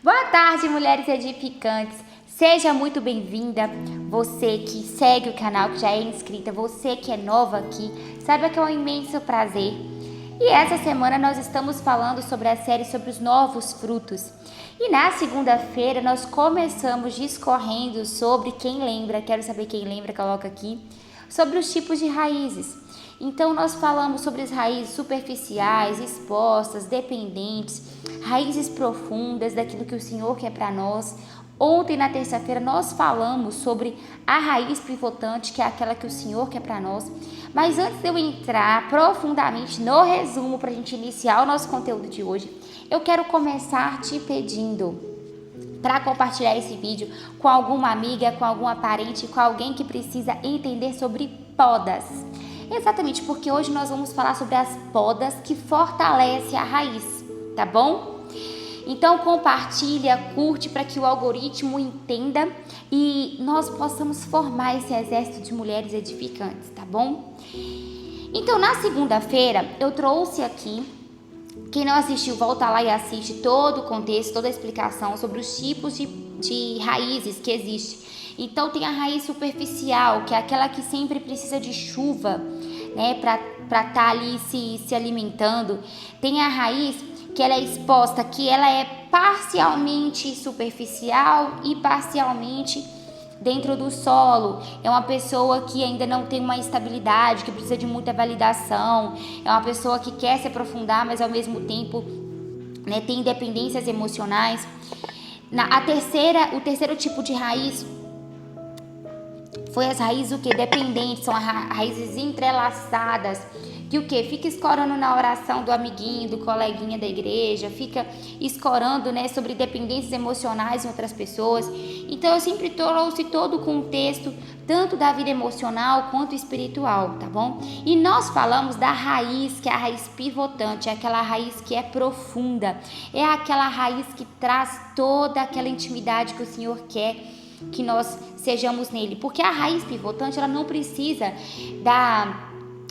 Boa tarde, mulheres edificantes. Seja muito bem-vinda. Você que segue o canal, que já é inscrita, você que é nova aqui, saiba que é um imenso prazer. E essa semana nós estamos falando sobre a série sobre os novos frutos. E na segunda-feira nós começamos discorrendo sobre quem lembra, quero saber quem lembra, coloca aqui, sobre os tipos de raízes. Então nós falamos sobre as raízes superficiais, expostas, dependentes, raízes profundas daquilo que o Senhor quer para nós. Ontem, na terça-feira, nós falamos sobre a raiz pivotante, que é aquela que o Senhor quer para nós. Mas antes de eu entrar profundamente no resumo para a gente iniciar o nosso conteúdo de hoje, eu quero começar te pedindo para compartilhar esse vídeo com alguma amiga, com algum parente, com alguém que precisa entender sobre podas. Exatamente, porque hoje nós vamos falar sobre as podas que fortalecem a raiz, tá bom? Então compartilha, curte para que o algoritmo entenda e nós possamos formar esse exército de mulheres edificantes, tá bom? Então na segunda-feira eu trouxe aqui, quem não assistiu, volta lá e assiste todo o contexto, toda a explicação sobre os tipos de raízes que existem. Então tem a raiz superficial, que é aquela que sempre precisa de chuva, né, para estar ali se alimentando. Tem a raiz que ela é exposta, que ela é parcialmente superficial e parcialmente dentro do solo. É uma pessoa que ainda não tem uma estabilidade, que precisa de muita validação. É uma pessoa que quer se aprofundar, mas ao mesmo tempo, né, tem dependências emocionais. O terceiro tipo de raiz foi as raízes dependentes, são as raízes entrelaçadas, que o que? Fica escorando na oração do amiguinho, do coleguinha da igreja, fica escorando, né, sobre dependências emocionais em outras pessoas. Então eu sempre trouxe todo o contexto, tanto da vida emocional quanto espiritual, tá bom? E nós falamos da raiz, que é a raiz pivotante, é aquela raiz que é profunda, é aquela raiz que traz toda aquela intimidade que o Senhor quer que nós sejamos nele, porque a raiz pivotante ela não precisa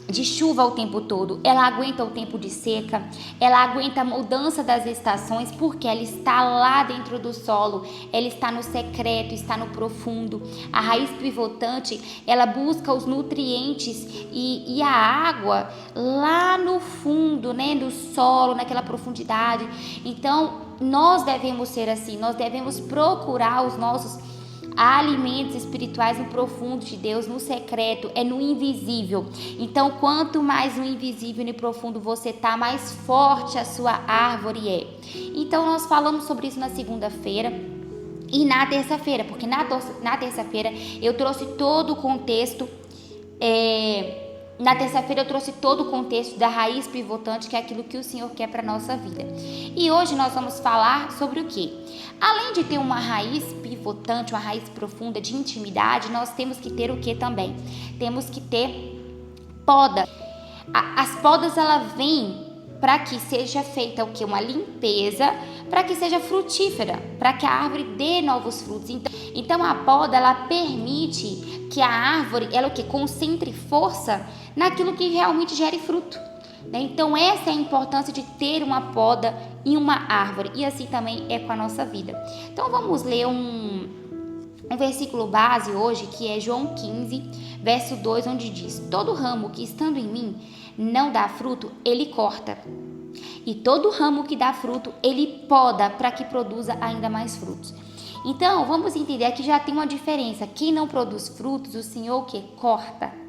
de chuva o tempo todo, ela aguenta o tempo de seca, ela aguenta a mudança das estações, porque ela está lá dentro do solo, ela está no secreto, está no profundo. A raiz pivotante, ela busca os nutrientes e a água lá no fundo, né, do solo, naquela profundidade. Então, nós devemos ser assim, nós devemos procurar os nossos alimentos espirituais no profundo de Deus, no secreto, é no invisível. Então, quanto mais no invisível e no profundo você tá, mais forte a sua árvore é. Então, nós falamos sobre isso na segunda-feira e na terça-feira, porque na terça-feira eu trouxe todo o contexto. Na terça-feira eu trouxe todo o contexto da raiz pivotante, que é aquilo que o Senhor quer para a nossa vida. E hoje nós vamos falar sobre o quê? Além de ter uma raiz pivotante, uma raiz profunda de intimidade, nós temos que ter o que também? Temos que ter poda. As podas, ela vem para que seja feita o que? Uma limpeza, para que seja frutífera, para que a árvore dê novos frutos. Então a poda, ela permite que a árvore, ela o que? Concentre força naquilo que realmente gere fruto, né? Então essa é a importância de ter uma poda em uma árvore, e assim também é com a nossa vida. Então vamos ler um versículo base hoje, que é João 15, verso 2, onde diz: todo ramo que estando em mim não dá fruto, ele corta, e todo ramo que dá fruto, ele poda para que produza ainda mais frutos. Então vamos entender que já tem uma diferença. Quem não produz frutos, o Senhor o que? Corta.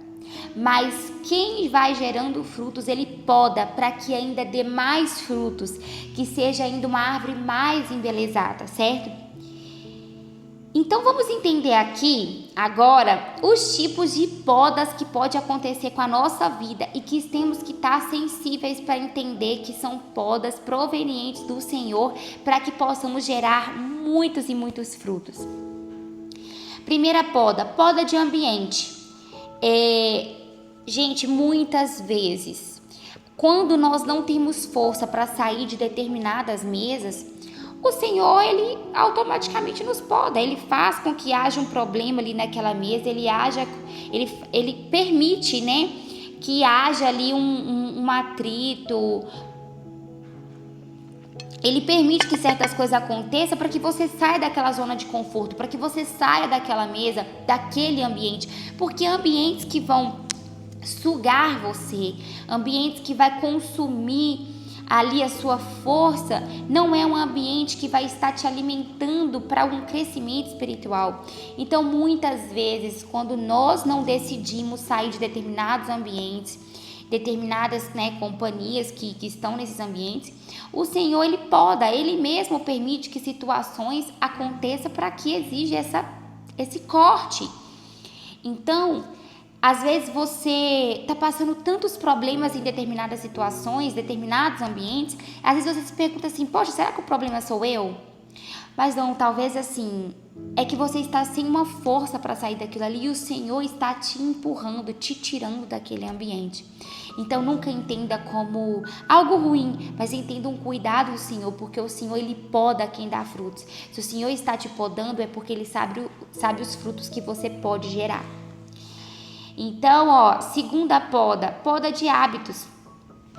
Mas quem vai gerando frutos, ele poda para que ainda dê mais frutos, que seja ainda uma árvore mais embelezada, certo? Então vamos entender aqui agora os tipos de podas que pode acontecer com a nossa vida e que temos que estar sensíveis para entender que são podas provenientes do Senhor, para que possamos gerar muitos e muitos frutos. Primeira poda de ambiente. Gente, muitas vezes, quando nós não temos força para sair de determinadas mesas, o Senhor, ele automaticamente nos poda, ele faz com que haja um problema ali naquela mesa, ele permite, né, que haja ali um atrito, Ele permite que certas coisas aconteçam para que você saia daquela zona de conforto, para que você saia daquela mesa, daquele ambiente. Porque ambientes que vão sugar você, ambientes que vai consumir ali a sua força, não é um ambiente que vai estar te alimentando para um crescimento espiritual. Então, muitas vezes, quando nós não decidimos sair de determinados ambientes, determinadas companhias que estão nesses ambientes, o Senhor, Ele poda, Ele mesmo permite que situações aconteçam para que exija esse corte. Então, às vezes você está passando tantos problemas em determinadas situações, determinados ambientes, às vezes você se pergunta assim, poxa, será que o problema sou eu? Mas não, talvez assim, é que você está sem uma força para sair daquilo ali e o Senhor está te empurrando, te tirando daquele ambiente. Então nunca entenda como algo ruim, mas entenda um cuidado do Senhor, porque o Senhor, Ele poda quem dá frutos. Se o Senhor está te podando, é porque Ele sabe os frutos que você pode gerar. Então, segunda poda de hábitos.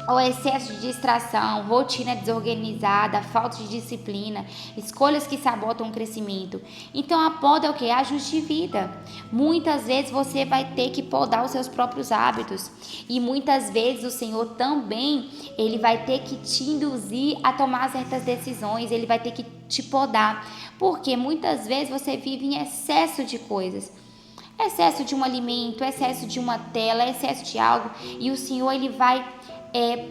O excesso de distração, rotina desorganizada, falta de disciplina, escolhas que sabotam o crescimento. Então a poda é o que? Ajuste de vida. Muitas vezes você vai ter que podar os seus próprios hábitos. E muitas vezes o Senhor também, Ele vai ter que te induzir a tomar certas decisões, Ele vai ter que te podar. Porque muitas vezes você vive em excesso de coisas. Excesso de um alimento, excesso de uma tela, excesso de algo. E o Senhor, Ele vai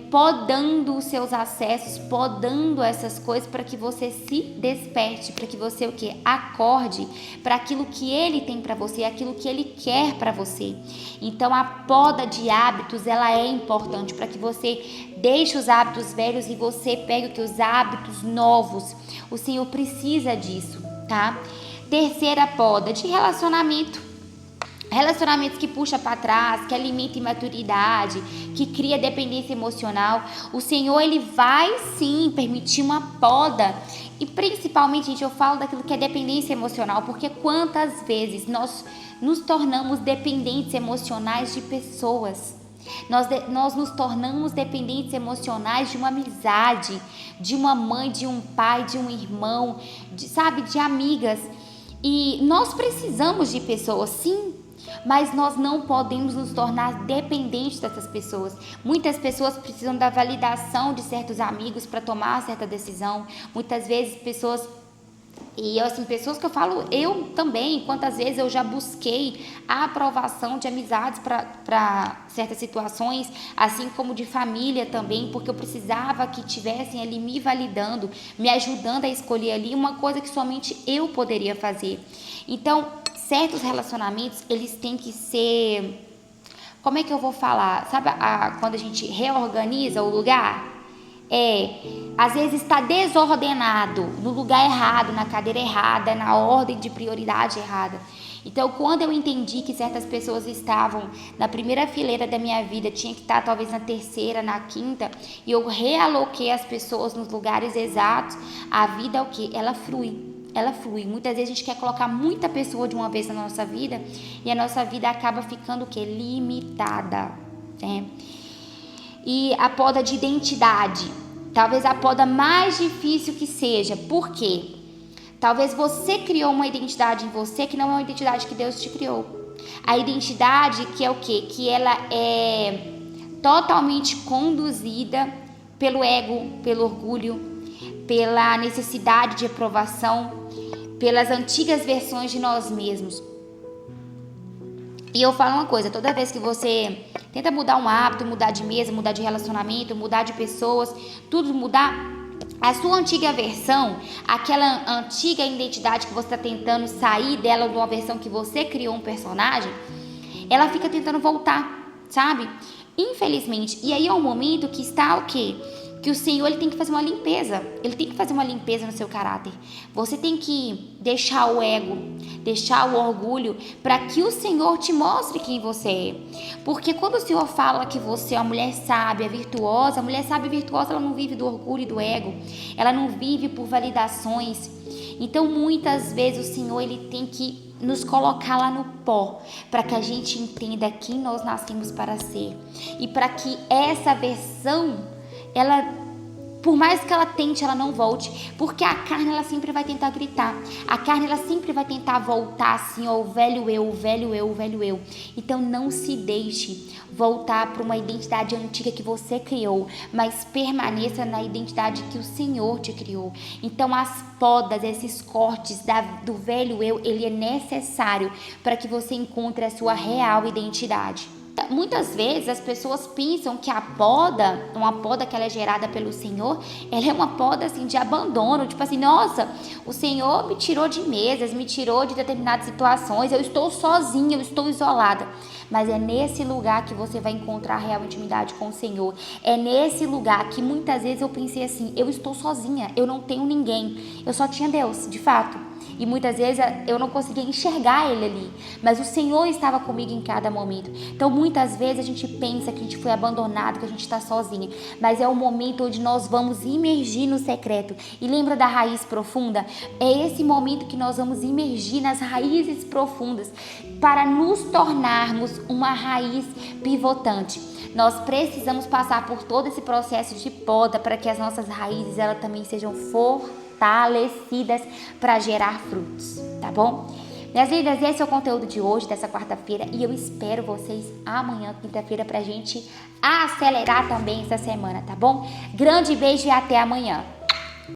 podando os seus acessos, podando essas coisas para que você se desperte, para que você acorde para aquilo que Ele tem para você, aquilo que Ele quer para você. Então a poda de hábitos, ela é importante para que você deixe os hábitos velhos e você pegue os hábitos novos. O Senhor precisa disso, tá? Terceira poda de relacionamento. Relacionamentos que puxa para trás, que alimenta imaturidade, que cria dependência emocional. O Senhor, Ele vai sim permitir uma poda. E principalmente, gente, eu falo daquilo que é dependência emocional, porque quantas vezes nós nos tornamos dependentes emocionais de pessoas. Nós nos tornamos dependentes emocionais de uma amizade, de uma mãe, de um pai, de um irmão, de amigas. E nós precisamos de pessoas, sim, mas nós não podemos nos tornar dependentes dessas pessoas. Muitas pessoas precisam da validação de certos amigos para tomar certa decisão. Muitas vezes pessoas que eu falo, eu também, quantas vezes eu já busquei a aprovação de amizades para certas situações, assim como de família também, porque eu precisava que tivessem ali me validando, me ajudando a escolher ali uma coisa que somente eu poderia fazer. Então, certos relacionamentos, eles têm que ser, como é que eu vou falar? Sabe quando a gente reorganiza o lugar? Às vezes está desordenado, no lugar errado, na cadeira errada, na ordem de prioridade errada. Então, quando eu entendi que certas pessoas estavam na primeira fileira da minha vida, tinha que estar talvez na terceira, na quinta, e eu realoquei as pessoas nos lugares exatos, a vida ela flui. Ela flui. Muitas vezes a gente quer colocar muita pessoa de uma vez na nossa vida e a nossa vida acaba ficando limitada, né? E a poda de identidade, talvez a poda mais difícil que seja. Por quê? Talvez você criou uma identidade em você que não é uma identidade que Deus te criou. A identidade que é o quê? Que ela é totalmente conduzida pelo ego, pelo orgulho, pela necessidade de aprovação, pelas antigas versões de nós mesmos. E eu falo uma coisa, toda vez que você tenta mudar um hábito, mudar de mesa, mudar de relacionamento, mudar de pessoas, tudo mudar, a sua antiga versão, aquela antiga identidade que você está tentando sair dela, de uma versão que você criou um personagem, ela fica tentando voltar, sabe? Infelizmente. E aí é um momento que está o quê? Que o Senhor, Ele tem que fazer uma limpeza. Ele tem que fazer uma limpeza no seu caráter. Você tem que deixar o ego, deixar o orgulho, para que o Senhor te mostre quem você é. Porque quando o Senhor fala que você é uma mulher sábia, virtuosa, a mulher sábia e virtuosa, ela não vive do orgulho e do ego. Ela não vive por validações. Então, muitas vezes, o Senhor, Ele tem que nos colocar lá no pó, para que a gente entenda quem nós nascemos para ser. E para que essa versão, ela Por mais que ela tente, ela não volte, porque a carne ela sempre vai tentar gritar. A carne ela sempre vai tentar voltar assim, ó, o velho eu, o velho eu, o velho eu. Então não se deixe voltar para uma identidade antiga que você criou, mas permaneça na identidade que o Senhor te criou. Então as podas, esses cortes do velho eu, ele é necessário para que você encontre a sua real identidade. Muitas vezes as pessoas pensam que a poda, uma poda que ela é gerada pelo Senhor, ela é uma poda assim de abandono, tipo assim, nossa, o Senhor me tirou de mesas, me tirou de determinadas situações, eu estou sozinha, eu estou isolada. Mas é nesse lugar que você vai encontrar a real intimidade com o Senhor. É nesse lugar que muitas vezes eu pensei assim, eu estou sozinha, eu não tenho ninguém, eu só tinha Deus, de fato. E muitas vezes eu não conseguia enxergar Ele ali, mas o Senhor estava comigo em cada momento. Então muitas vezes a gente pensa que a gente foi abandonado, que a gente está sozinho, mas é o momento onde nós vamos imergir no secreto. E lembra da raiz profunda? É esse momento que nós vamos imergir nas raízes profundas para nos tornarmos uma raiz pivotante. Nós precisamos passar por todo esse processo de poda para que as nossas raízes elas também sejam fortalecidas para gerar frutos, tá bom? Minhas lindas, esse é o conteúdo de hoje, dessa quarta-feira, e eu espero vocês amanhã, quinta-feira, pra gente acelerar também essa semana, tá bom? Grande beijo e até amanhã.